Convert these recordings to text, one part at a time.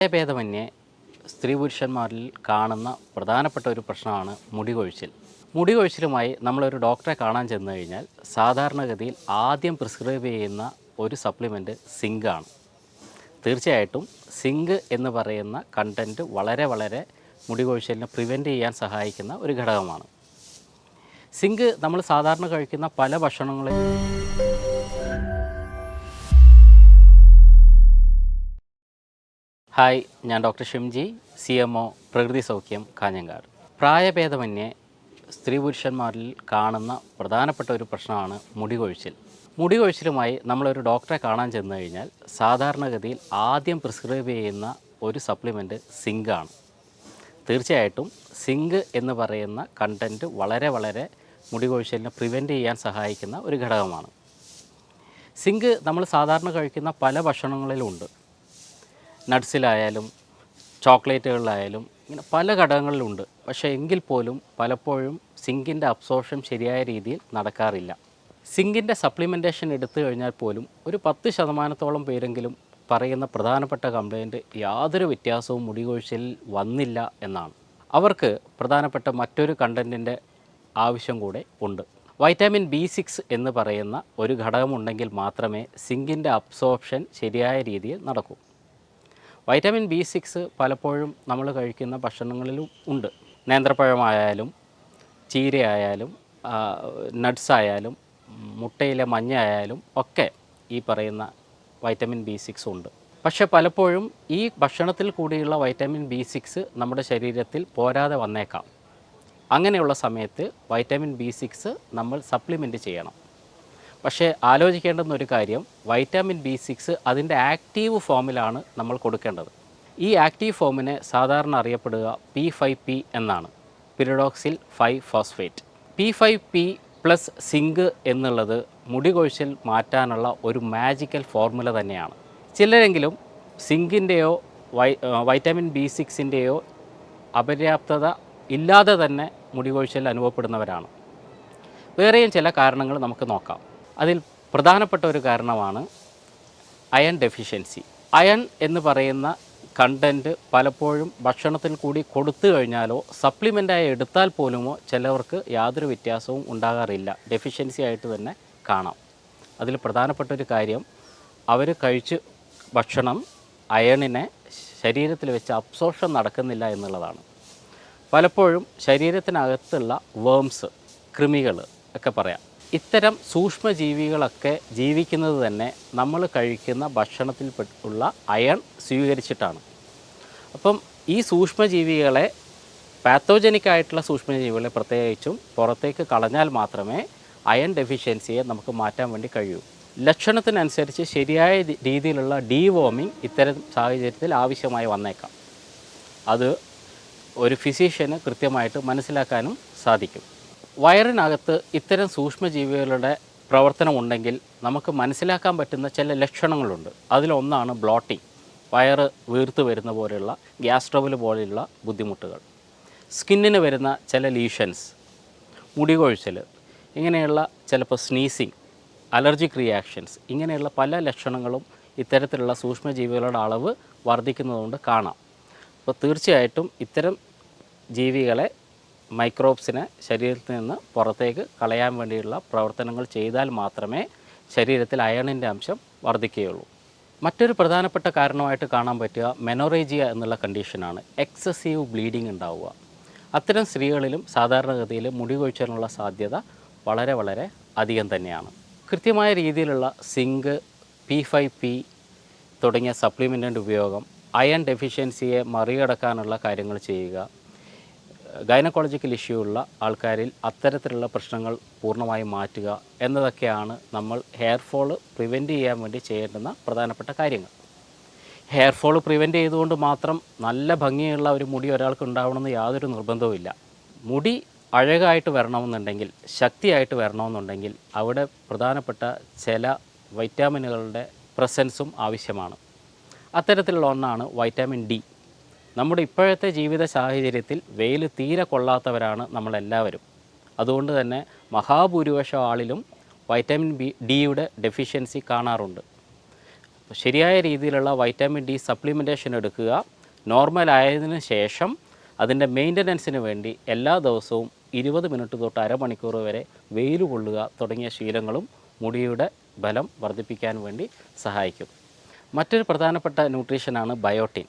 ഭേദമന്യേ സ്ത്രീ പുരുഷന്മാരിൽ കാണുന്ന പ്രധാനപ്പെട്ട ഒരു പ്രശ്നമാണ് മുടി കൊഴിച്ചിൽ. മുടി കൊഴിച്ചിലുമായി നമ്മളൊരു ഡോക്ടറെ കാണാൻ ചെന്ന് കഴിഞ്ഞാൽ സാധാരണഗതിയിൽ ആദ്യം പ്രിസ്ക്രൈബ് ചെയ്യുന്ന ഒരു സപ്ലിമെൻറ്റ് സിങ്കാണ്. തീർച്ചയായിട്ടും സിങ്ക് എന്ന് പറയുന്ന കണ്ടൻറ്റ് വളരെ മുടി കൊഴിച്ചിലിനെ പ്രിവെൻറ്റ് ചെയ്യാൻ സഹായിക്കുന്ന ഒരു ഘടകമാണ്. സിങ്ക് നമ്മൾ സാധാരണ കഴിക്കുന്ന പല ഭക്ഷണങ്ങളിൽ ഹായ്, ഞാൻ ഡോക്ടർ ഷിംജി, CMO പ്രകൃതി സൗഖ്യം, കാഞ്ഞങ്ങാട്. പ്രായഭേദമന്യേ സ്ത്രീ പുരുഷന്മാരിൽ കാണുന്ന പ്രധാനപ്പെട്ട ഒരു പ്രശ്നമാണ് മുടി കൊഴിച്ചിൽ. മുടി കൊഴിച്ചിലുമായി നമ്മളൊരു ഡോക്ടറെ കാണാൻ ചെന്ന് കഴിഞ്ഞാൽ സാധാരണഗതിയിൽ ആദ്യം പ്രിസ്ക്രൈബ് ചെയ്യുന്ന ഒരു സപ്ലിമെൻറ്റ് സിങ്കാണ്. തീർച്ചയായിട്ടും സിങ്ക് എന്ന് പറയുന്ന കണ്ടൻറ്റ് വളരെ മുടി കൊഴിച്ചിലിനെ പ്രിവെൻറ്റ് ചെയ്യാൻ സഹായിക്കുന്ന ഒരു ഘടകമാണ്. സിങ്ക് നമ്മൾ സാധാരണ കഴിക്കുന്ന പല ഭക്ഷണങ്ങളിലുമുണ്ട്. നട്ട്സിലായാലും ചോക്ലേറ്റുകളിലായാലും ഇങ്ങനെ പല ഘടകങ്ങളിലുണ്ട്. പക്ഷേ എങ്കിൽ പോലും പലപ്പോഴും സിങ്കിൻ്റെ അബ്സോർപ്ഷൻ ശരിയായ രീതിയിൽ നടക്കാറില്ല. സിങ്കിൻ്റെ സപ്ലിമെൻറ്റേഷൻ എടുത്തു കഴിഞ്ഞാൽ പോലും ഒരു 10% പേരെങ്കിലും പറയുന്ന പ്രധാനപ്പെട്ട കംപ്ലയിൻറ്റ് യാതൊരു വ്യത്യാസവും മുടി കൊഴിച്ചിലിൽ വന്നില്ല എന്നാണ്. അവർക്ക് പ്രധാനപ്പെട്ട മറ്റൊരു കണ്ടൻറ്റിൻ്റെ ആവശ്യം കൂടെ ഉണ്ട്. വൈറ്റാമിൻ B6 എന്ന് പറയുന്ന ഒരു ഘടകമുണ്ടെങ്കിൽ മാത്രമേ സിങ്കിൻ്റെ അബ്സോർപ്ഷൻ ശരിയായ രീതിയിൽ നടക്കൂ. വൈറ്റാമിൻ B6 പലപ്പോഴും നമ്മൾ കഴിക്കുന്ന ഭക്ഷണങ്ങളിലും ഉണ്ട്. നേന്ത്രപ്പഴമായാലും ചീരയായാലും നട്ട്സായാലും മുട്ടയിലെ മഞ്ഞയായാലും ഒക്കെ ഈ പറയുന്ന വൈറ്റമിൻ B6 ഉണ്ട്. പക്ഷേ പലപ്പോഴും ഈ ഭക്ഷണത്തിൽ കൂടിയുള്ള വൈറ്റമിൻ B6 നമ്മുടെ ശരീരത്തിൽ പോരാതെ വന്നേക്കാം. അങ്ങനെയുള്ള സമയത്ത് വൈറ്റമിൻ B6 നമ്മൾ സപ്ലിമെൻറ്റ് ചെയ്യണം. പക്ഷേ ആലോചിക്കേണ്ടുന്ന ഒരു കാര്യം, വൈറ്റാമിൻ B6 അതിൻ്റെ ആക്റ്റീവ് ഫോമിലാണ് നമ്മൾ കൊടുക്കേണ്ടത്. ഈ ആക്റ്റീവ് ഫോമിനെ സാധാരണ അറിയപ്പെടുക P5P എന്നാണ്, പിരിഡോക്സിൽ 5-ഫോസ്ഫേറ്റ്. P5P പ്ലസ് സിങ്ക് എന്നുള്ളത് മുടി കൊഴിച്ചിൽ മാറ്റാനുള്ള ഒരു മാജിക്കൽ ഫോർമുല തന്നെയാണ്. ചിലരെങ്കിലും സിങ്കിൻ്റെയോ വൈറ്റാമിൻ B6ൻ്റെയോ അപര്യാപ്തത ഇല്ലാതെ തന്നെ മുടി കൊഴിച്ചിൽ അനുഭവപ്പെടുന്നവരാണ്. വേറെയും ചില കാരണങ്ങൾ നമുക്ക് നോക്കാം. അതിൽ പ്രധാനപ്പെട്ട ഒരു കാരണമാണ് അയൺ ഡെഫിഷ്യൻസി. അയൺ എന്ന് പറയുന്ന കണ്ടൻറ്റ് പലപ്പോഴും ഭക്ഷണത്തിൽ കൂടി കൊടുത്തു കഴിഞ്ഞാലോ സപ്ലിമെൻ്റായി എടുത്താൽ പോലുമോ ചിലവർക്ക് യാതൊരു വ്യത്യാസവും ഉണ്ടാകാറില്ല, ഡെഫിഷ്യൻസി ആയിട്ട് തന്നെ കാണാം. അതിൽ പ്രധാനപ്പെട്ട ഒരു കാര്യം, അവർ കഴിച്ച് ഭക്ഷണം അയണിനെ ശരീരത്തിൽ വെച്ച് അബ്സോർപ്ഷൻ നടക്കുന്നില്ല എന്നുള്ളതാണ്. പലപ്പോഴും ശരീരത്തിനകത്തുള്ള വേംസ്, കൃമികൾ ഒക്കെ പറയാം, ഇത്തരം സൂക്ഷ്മജീവികളൊക്കെ ജീവിക്കുന്നത് തന്നെ നമ്മൾ കഴിക്കുന്ന ഭക്ഷണത്തിൽ ഉള്ള അയൺ സ്വീകരിച്ചിട്ടാണ്. അപ്പം ഈ സൂക്ഷ്മജീവികളെ, പാത്തോജനിക്കായിട്ടുള്ള സൂക്ഷ്മജീവികളെ പ്രത്യേകിച്ചും പുറത്തേക്ക് കളഞ്ഞാൽ മാത്രമേ അയൺ ഡെഫിഷ്യൻസിയെ നമുക്ക് മാറ്റാൻ വേണ്ടി കഴിയൂ. ലക്ഷണത്തിനനുസരിച്ച് ശരിയായ രീതിയിലുള്ള ഡീവോമിങ് ഇത്തരം സാഹചര്യത്തിൽ ആവശ്യമായി വന്നേക്കാം. അത് ഒരു ഫിസിഷ്യന് കൃത്യമായിട്ട് മനസ്സിലാക്കാനും സാധിക്കും. വയറിനകത്ത് ഇത്തരം സൂക്ഷ്മജീവികളുടെ പ്രവർത്തനം ഉണ്ടെങ്കിൽ നമുക്ക് മനസ്സിലാക്കാൻ പറ്റുന്ന ചില ലക്ഷണങ്ങളുണ്ട്. അതിലൊന്നാണ് ബ്ലോട്ടിങ്, വയറ് വീർത്ത് വരുന്ന പോലെയുള്ള, ഗ്യാസ് ട്രബിൾ പോലെയുള്ള ബുദ്ധിമുട്ടുകൾ, സ്കിന്നിന് വരുന്ന ചില ലീഷൻസ്, മുടി കൊഴിച്ചിൽ, ഇങ്ങനെയുള്ള ചിലപ്പോൾ സ്നീസിങ്, അലർജിക് റിയാക്ഷൻസ്, ഇങ്ങനെയുള്ള പല ലക്ഷണങ്ങളും ഇത്തരത്തിലുള്ള സൂക്ഷ്മജീവികളുടെ അളവ് വർദ്ധിക്കുന്നതുകൊണ്ട് കാണാം. അപ്പോൾ തീർച്ചയായിട്ടും ഇത്തരം ജീവികളെ, മൈക്രോബ്സിനെ ശരീരത്തിൽ നിന്ന് പുറത്തേക്ക് കളയാൻ വേണ്ടിയുള്ള പ്രവർത്തനങ്ങൾ ചെയ്താൽ മാത്രമേ ശരീരത്തിൽ അയണിൻ്റെ അംശം വർദ്ധിക്കുകയുള്ളൂ. മറ്റൊരു പ്രധാനപ്പെട്ട കാരണമായിട്ട് കാണാൻ പറ്റുക മെനോറേജിയ എന്നുള്ള കണ്ടീഷനാണ്. എക്സസീവ് ബ്ലീഡിങ് ഉണ്ടാവുക. അത്തരം സ്ത്രീകളിലും സാധാരണഗതിയിൽ മുടി കൊഴിച്ചിലിനുള്ള സാധ്യത വളരെ അധികം തന്നെയാണ്. കൃത്യമായ രീതിയിലുള്ള സിങ്ക്, P5P തുടങ്ങിയ സപ്ലിമെൻറ്റിൻ്റെ ഉപയോഗം, അയൺ ഡെഫിഷ്യൻസിയെ മറികടക്കാനുള്ള കാര്യങ്ങൾ ചെയ്യുക, ഗൈനക്കോളജിക്കൽ ഇഷ്യൂ ഉള്ള ആൾക്കാരിൽ അത്തരത്തിലുള്ള പ്രശ്നങ്ങൾ പൂർണ്ണമായും മാറ്റുക എന്നതൊക്കെയാണ് നമ്മൾ ഹെയർ ഫോൾ പ്രിവെൻറ്റ് ചെയ്യാൻ വേണ്ടി ചെയ്യേണ്ടുന്ന പ്രധാനപ്പെട്ട കാര്യങ്ങൾ. ഹെയർ ഫോൾ പ്രിവെൻറ്റ് ചെയ്തുകൊണ്ട് മാത്രം നല്ല ഭംഗിയുള്ള ഒരു മുടി ഒരാൾക്ക് ഉണ്ടാവണമെന്ന് യാതൊരു നിർബന്ധവുമില്ല. മുടി അഴകായിട്ട് വരണമെന്നുണ്ടെങ്കിൽ, ശക്തിയായിട്ട് വരണമെന്നുണ്ടെങ്കിൽ അവിടെ പ്രധാനപ്പെട്ട ചില വൈറ്റാമിനുകളുടെ പ്രസൻസും ആവശ്യമാണ്. അത്തരത്തിലുള്ള ഒന്നാണ് വൈറ്റാമിൻ D. നമ്മുടെ ഇപ്പോഴത്തെ ജീവിത സാഹചര്യത്തിൽ വെയിൽ തീരെ കൊള്ളാത്തവരാണ് നമ്മളെല്ലാവരും. അതുകൊണ്ട് തന്നെ മഹാഭൂരിപക്ഷം ആളിലും വൈറ്റാമിൻ Dയുടെ ഡെഫിഷ്യൻസി കാണാറുണ്ട്. ശരിയായ രീതിയിലുള്ള വൈറ്റാമിൻ ഡി സപ്ലിമെൻറ്റേഷൻ എടുക്കുക. നോർമൽ ആയതിനു ശേഷം അതിൻ്റെ മെയിൻ്റനൻസിന് വേണ്ടി എല്ലാ ദിവസവും 20 മിനിറ്റ് തൊട്ട് അരമണിക്കൂർ വരെ വെയിൽ കൊള്ളുക തുടങ്ങിയ ശീലങ്ങളും മുടിയുടെ ബലം വർദ്ധിപ്പിക്കാൻ വേണ്ടി സഹായിക്കും. മറ്റൊരു പ്രധാനപ്പെട്ട ന്യൂട്രീഷനാണ് ബയോട്ടിൻ.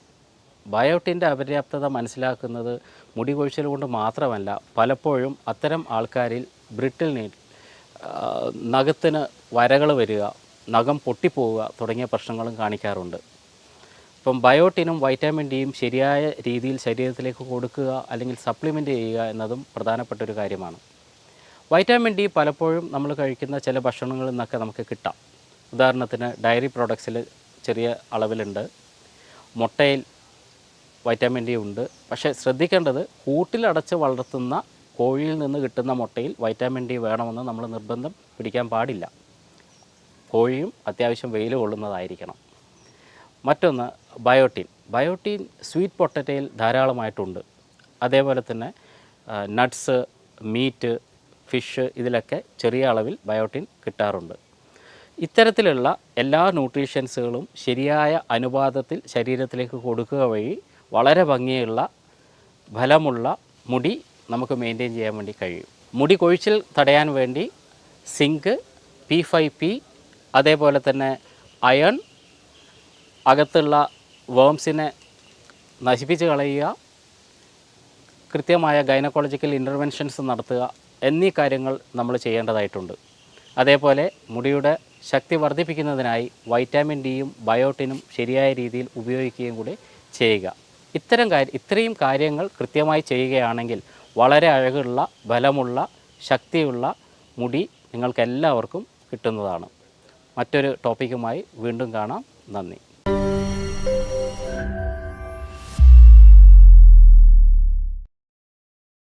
ബയോട്ടിൻ്റെ അപര്യാപ്തത മനസ്സിലാക്കുന്നത് മുടി കൊഴിച്ചിൽ കൊണ്ട് മാത്രമല്ല, പലപ്പോഴും അത്തരം ആൾക്കാരിൽ ബ്രിട്ടിൽ നീഡ്, നഖത്തിന് വരകൾ വരിക, നഖം പൊട്ടിപ്പോവുക തുടങ്ങിയ പ്രശ്നങ്ങളും കാണിക്കാറുണ്ട്. ഇപ്പം ബയോട്ടിനും വൈറ്റാമിൻ ഡിയും ശരിയായ രീതിയിൽ ശരീരത്തിലേക്ക് കൊടുക്കുക അല്ലെങ്കിൽ സപ്ലിമെൻറ്റ് ചെയ്യുക എന്നതും പ്രധാനപ്പെട്ടൊരു കാര്യമാണ്. വൈറ്റാമിൻ ഡി പലപ്പോഴും നമ്മൾ കഴിക്കുന്ന ചില ഭക്ഷണങ്ങളിൽ നിന്നൊക്കെ നമുക്ക് കിട്ടാം. ഉദാഹരണത്തിന് ഡയറി പ്രോഡക്ട്സിൽ ചെറിയ അളവിലുണ്ട്, മുട്ടയിൽ വൈറ്റാമിൻ ഡി ഉണ്ട്. പക്ഷേ ശ്രദ്ധിക്കേണ്ടത്, കൂട്ടിലടച്ച് വളർത്തുന്ന കോഴിയിൽ നിന്ന് കിട്ടുന്ന മുട്ടയിൽ വൈറ്റാമിൻ ഡി വേണമെന്ന് നമ്മൾ നിർബന്ധം പിടിക്കാൻ പാടില്ല. കോഴിയും അത്യാവശ്യം വെയിൽ കൊള്ളുന്നതായിരിക്കണം. മറ്റൊന്ന് ബയോട്ടിൻ സ്വീറ്റ് പൊട്ടറ്റയിൽ ധാരാളമായിട്ടുണ്ട്. അതേപോലെ തന്നെ നട്ട്സ്, മീറ്റ്, ഫിഷ് ഇതിലൊക്കെ ചെറിയ അളവിൽ ബയോട്ടിൻ കിട്ടാറുണ്ട്. ഇത്തരത്തിലുള്ള എല്ലാ ന്യൂട്രീഷ്യൻസുകളും ശരിയായ അനുപാതത്തിൽ ശരീരത്തിലേക്ക് കൊടുക്കുക വഴി വളരെ ഭംഗിയുള്ള ബലമുള്ള മുടി നമുക്ക് മെയിൻറ്റെയിൻ ചെയ്യാൻ വേണ്ടി കഴിയും. മുടി കൊഴിച്ചിൽ തടയാൻ വേണ്ടി സിങ്ക്, P5P, അതേപോലെ തന്നെ അയൺ, അകത്തുള്ള വേംസിനെ നശിപ്പിച്ച് കളയുക, കൃത്യമായ ഗൈനക്കോളജിക്കൽ ഇൻ്റർവെൻഷൻസ് നടത്തുക എന്നീ കാര്യങ്ങൾ നമ്മൾ ചെയ്യേണ്ടതായിട്ടുണ്ട്. അതേപോലെ മുടിയുടെ ശക്തി വർദ്ധിപ്പിക്കുന്നതിനായി വൈറ്റാമിൻ ഡിയും ബയോട്ടിനും ശരിയായ രീതിയിൽ ഉപയോഗിക്കുകയും കൂടി ചെയ്യുക. ഇത്രയും കാര്യങ്ങൾ കൃത്യമായി ചെയ്യുകയാണെങ്കിൽ വളരെ അഴകുള്ള, ബലമുള്ള, ശക്തിയുള്ള മുടി നിങ്ങൾക്കെല്ലാവർക്കും കിട്ടുന്നതാണ്. മറ്റൊരു ടോപ്പിക്കുമായി വീണ്ടും കാണാം. നന്ദി.